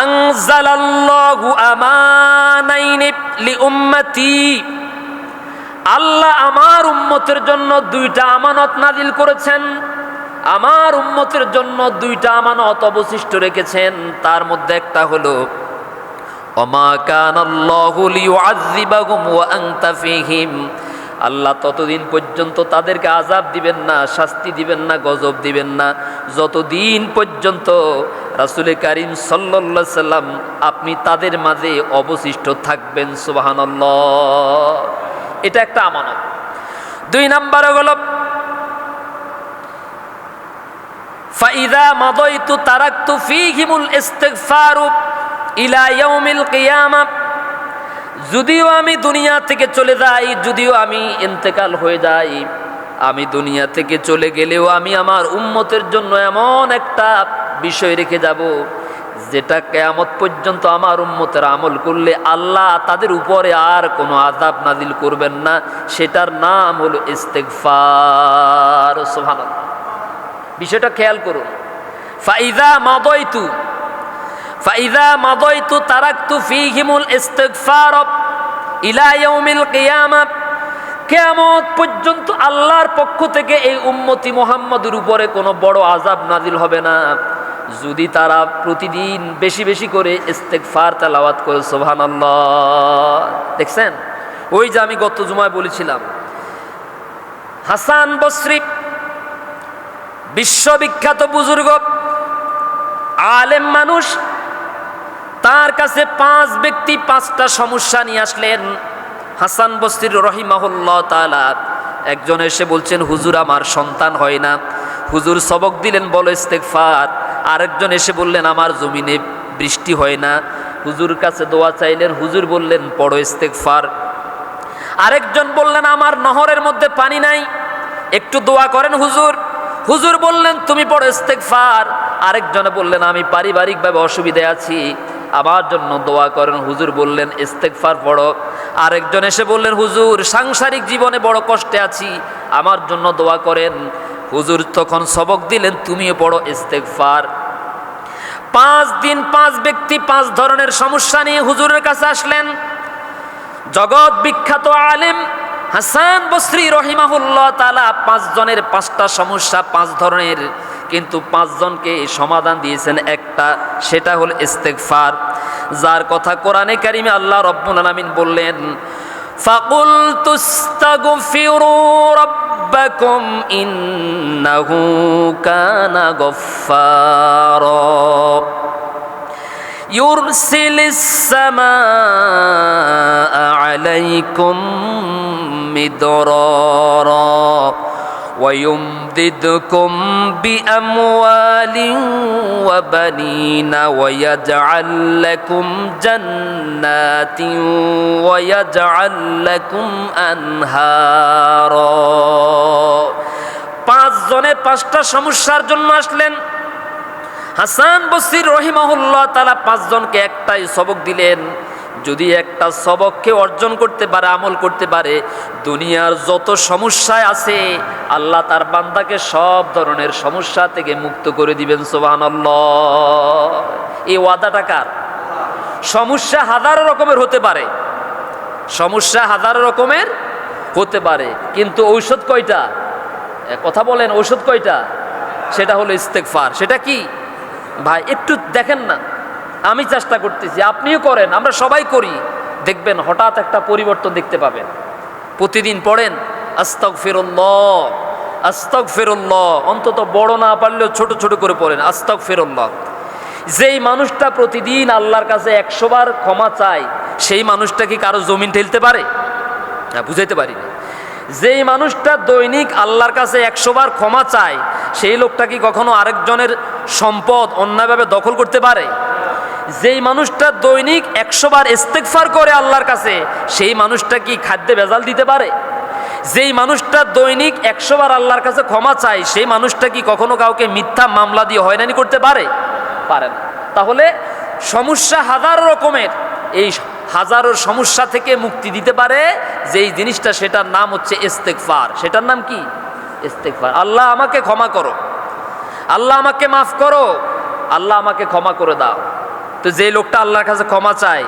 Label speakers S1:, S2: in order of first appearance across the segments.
S1: আনজালাল্লাহু আমানাইনি লিউম্মতি, আল্লাহ আমার উম্মতের জন্য দুইটা আমানত নাজিল করেছেন। আমার উম্মতের জন্য দুইটা আমানত অবশিষ্ট রেখেছেন। তার মধ্যে একটা হলো ওমা কানাল্লাহু লিউআযযিবাহুম ওয়া আনতা ফীহিম, আল্লাহ ততদিন পর্যন্ত তাদেরকে আযাব দিবেন না, শাস্তি দিবেন না, গজব দিবেন না, যতদিন পর্যন্ত রাসূল কারীম সাল্লাল্লাহু আলাইহি সাল্লাম আপনি তাদের মাঝে অবশিষ্ট থাকবেন। সুবহানাল্লাহ, এটা একটা আমানত। দুই নাম্বার হলো ফাইদা মাদাইতু তারাকতু ফীহিমুল ইস্তিগফারু ইলা ইয়াউমিল কিয়ামাহ, যদিও আমি দুনিয়া থেকে চলে যাই, যদিও আমি ইন্তেকাল হয়ে যাই, আমি দুনিয়া থেকে চলে গেলেও আমি আমার উম্মতের জন্য এমন একটা বিষয় রেখে যাব যেটা কিয়ামত পর্যন্ত আমার উম্মতের আমল করলে আল্লাহ তাদের উপরে আর কোনো আযাব নাজিল করবেন না। সেটার নাম হলো ইস্তিগফার। সুবহানাল্লাহ, বিষয়টা খেয়াল করুন। ফাইদা মাদাইতু তারাকতু ফীহিমুল ইস্তিগফার ইলা ইয়াউমিল কিয়ামাহ, কিয়ামত পর্যন্ত আল্লাহর পক্ষ থেকে এই উম্মতি মুহাম্মদের উপরে কোনো বড় আযাব নাজিল হবে না যদি তারা প্রতিদিন বেশি বেশি করে ইস্তিগফার তেলাওয়াত করে। সুবহানাল্লাহ, দেখছেন ওই যে আমি গত জুমায় বলেছিলাম হাসান বসরি বিশ্ববিখ্যাত বুজুর্গ আলেম মানুষ, তার কাছে 5 ব্যক্তি 5টা সমস্যা নিয়ে আসলেন। হাসান বসরি রহিমাহুল্লাহ তাআলা একজন এসে বলছেন, হুজুর আমার সন্তান হয় না। হুজুর সবক দিলেন, বলো ইস্তিগফার। আরেকজন এসে বললেন, আমার জমিনে বৃষ্টি হয় না। হুজুর কাছে দোয়া চাইলেন, হুজুর বললেন পড়ো ইস্তিগফার। আরেকজন বললেন, আমার নহরের মধ্যে পানি নাই, একটু দোয়া করেন হুজুর। হুজুর বললেন তুমি পড়ো ইস্তিগফার। আরেকজনে বললেন, আমি পারিবারিকভাবে অসুবিধায় আছি, আমার জন্য দোয়া করেন। হুজুর বললেন ইস্তিগফার পড়ো। আরেকজন এসে বললেন, হুজুর সাংসারিক জীবনে বড় কষ্টে আছি, আমার জন্য দোয়া করেন। হুজুর তখন সবক দিলেন, তুমিও পড়ো ইস্তিগফার। 5 দিন 5 ব্যক্তি 5 ধরনের সমস্যা নিয়ে হুজুরের কাছে আসলেন। জগৎ বিখ্যাত আলেম হাসান বসরি রহিমাহুল্লাহ তাআলা 5 জনের 5টা সমস্যা 5 ধরনের, কিন্তু 5 জনকে সমাধান দিয়েছেন একটা, সেটা হল ইস্তিগফার, যার কথা কোরআনে কারিমে আল্লাহ রাব্বুল আলামিন বললেন, ফাকুলতুস্তাগফিরু রাব্বাকুম ইন্নাহু কানা গফফারা ইউরসিলিস সামাআ আলাইকুম মিদরারা ويمددكم بأموال وبنين ويجعل لكم جنات ويجعل لكم أنهارا। 5 জনে 5টা সমস্যার জন্য আসলেন। হাসান বসরি রহিমাহুল্লাহ তাআলা 5 জনকে একটাই সবক দিলেন, যদি একটা সবককে অর্জন করতে পারে, আমল করতে পারে, দুনিয়ার যত সমস্যায় আছে আল্লাহ তার বান্দাকে সব ধরনের সমস্যা থেকে মুক্ত করে দিবেন। সুবহানাল্লাহ, এই ওয়াদাটা কার? সমস্যা হাজারো রকমের হতে পারে, সমস্যা হাজারো রকমের হতে পারে, কিন্তু ঔষধ কয়টা? কথা বলেন, ঔষধ কয়টা? সেটা হলো ইস্তিগফার। সেটা কি ভাই একটু দেখেন না, আমি চেষ্টা করতেছি, আপনিও করেন, আমরা সবাই করি, দেখবেন হঠাৎ একটা পরিবর্তন দেখতে পাবেন। প্রতিদিন পড়েন আস্তাগফিরুল্লাহ আস্তাগফিরুল্লাহ, অন্তত বড় না পারলেও ছোট ছোট করে পড়েন আস্তাগফিরুল্লাহ। যেই মানুষটা প্রতিদিন আল্লাহর কাছে 100 বার ক্ষমা চায়, সেই মানুষটা কি কারো জমিন ঠেলতে পারে? হ্যাঁ, বুঝাইতে পারি। যেই মানুষটা দৈনিক আল্লাহর কাছে 100 বার ক্ষমা চায়, সেই লোকটা কি কখনো আরেকজনের সম্পদ অন্যায়ভাবে দখল করতে পারে? যেই মানুষটা দৈনিক 100 বার ইস্তিগফার করে আল্লাহর কাছে, সেই মানুষটা কি খাদ্যে ভেজাল দিতে পারে? যেই মানুষটা দৈনিক 100 বার আল্লাহর কাছে ক্ষমা চায়, সেই মানুষটা কি কখনো কাউকে মিথ্যা মামলা দিয়ে হয়রানি করতে পারে? পারে না। তাহলে সমস্যা হাজারো রকমের, এই হাজারো সমস্যা থেকে মুক্তি দিতে পারে যেই জিনিসটা, সেটার নাম হচ্ছে ইস্তিগফার। সেটার নাম কি? ইস্তিগফার। আল্লাহ আমাকে ক্ষমা করো, আল্লাহ আমাকে মাফ করো, আল্লাহ আমাকে ক্ষমা করে দাও। তো যে লোকটা আল্লাহর কাছে ক্ষমা চায়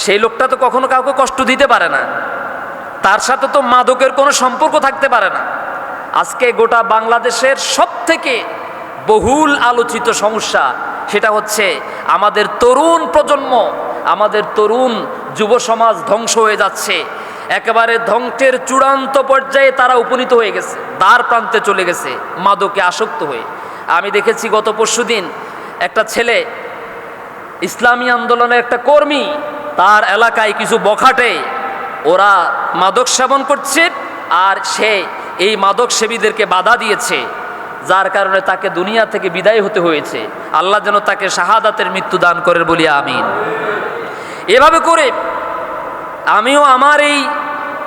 S1: সেই লোকটা তো কখনো কাউকে কষ্ট দিতে পারে না, তার সাথে তো মাদকের কোনো সম্পর্ক থাকতে পারে না। আজকে গোটা বাংলাদেশের সবথেকে বহুল আলোচিত সমস্যা সেটা হচ্ছে আমাদের তরুণ প্রজন্ম, আমাদের তরুণ যুব সমাজ ধ্বংস হয়ে যাচ্ছে। একেবারে ধ্বংসের চূড়ান্ত পর্যায়ে তারা উপনীত হয়ে গেছে, দ্বার প্রান্তে চলে গেছে মাদকে আসক্ত হয়ে। আমি দেখেছি গত পরশুদিন একটা ছেলে, ইসলামী আন্দোলনের একটা কর্মী, তার এলাকায় কিছু বখাটে ওরা মাদক সেবন করছে, আর সে এই মাদক সেবীদেরকে বাধা দিয়েছে, যার কারণে তাকে দুনিয়া থেকে বিদায় হতে হয়েছে। আল্লাহ যেন তাকে শাহাদাতের মৃত্যু দান করেন বলি আমিন। এভাবে করে আমিও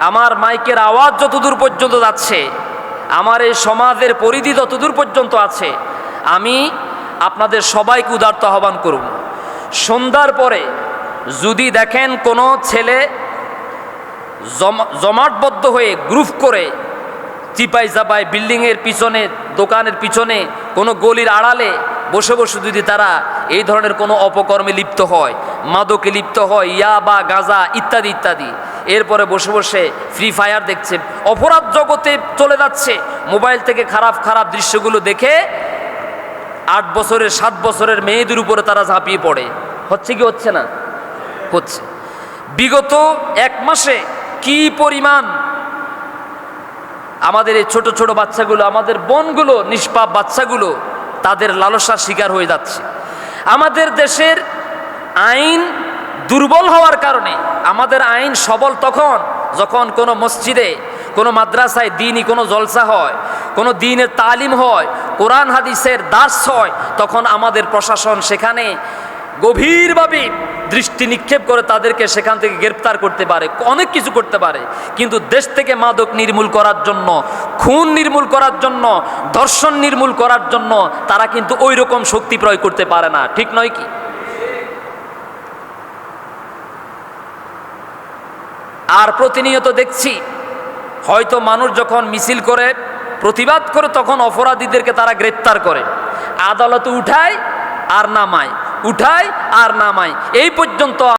S1: আমার মাইকের আওয়াজ যতদূর পর্যন্ত যাচ্ছে, আমার এই সমাজের পরিধি যতদূর পর্যন্ত আছে, আমি আপনাদের সবাইকে উদারত আহ্বান করব, সন্ধ্যার পরে যদি দেখেন কোনো ছেলে জমাটবদ্ধ হয়ে গ্রুপ করে চিপাই চাপাই বিল্ডিংয়ের পিছনে, দোকানের পিছনে, কোনো গলির আড়ালে বসে বসে যদি তারা এই ধরনের কোনো অপকর্মে লিপ্ত হয়, মাদকে লিপ্ত হয়, ইয়া বা গাঁজা ইত্যাদি ইত্যাদি, এরপরে বসে বসে ফ্রি ফায়ার দেখছে, অপরাধ জগতে চলে যাচ্ছে, মোবাইল থেকে খারাপ খারাপ দৃশ্যগুলো দেখে 8 বছরের 7 বছরের মেয়েদের উপরে তারা ঝাঁপিয়ে পড়ে। হচ্ছে কি হচ্ছে না? হচ্ছে। বিগত 1 মাসে কি পরিমাণ আমাদের এই ছোট ছোট বাচ্চাগুলো, আমাদের বোনগুলো, নিষ্পাপ বাচ্চাগুলো তাদের লালসার শিকার হয়ে যাচ্ছে। আমাদের দেশের আইন দুর্বল হওয়ার কারণে, আমাদের আইন সবল তখন যখন কোনো মসজিদে, কোনো মাদ্রাসায় দ্বীনি কোনো জলসা হয়, কোনো দ্বীনের তালিম হয়, কোরআন হাদিসের দার্স হয়, তখন আমাদের প্রশাসন সেখানে গভীরভাবে দৃষ্টি নিক্ষেপ করে তাদেরকে সেখান থেকে গ্রেপ্তার করতে পারে, অনেক কিছু করতে পারে। কিন্তু দেশ থেকে মাদক নির্মূল করার জন্য, খুন নির্মূল করার জন্য, ধর্ষণ নির্মূল করার জন্য তারা কিন্তু ওই রকম শক্তি প্রয়োগ করতে পারে না। ঠিক নয় কি? আর প্রতিনিয়ত দেখছি, হয়তো মানুষ যখন মিছিল করে, প্রতিবাদ করে, তখন অপরাধীদেরকে তারা গ্রেপ্তার করে, আদালতে উঠায় আর নামায়, উঠায় আর নামায়, এই পর্যন্ত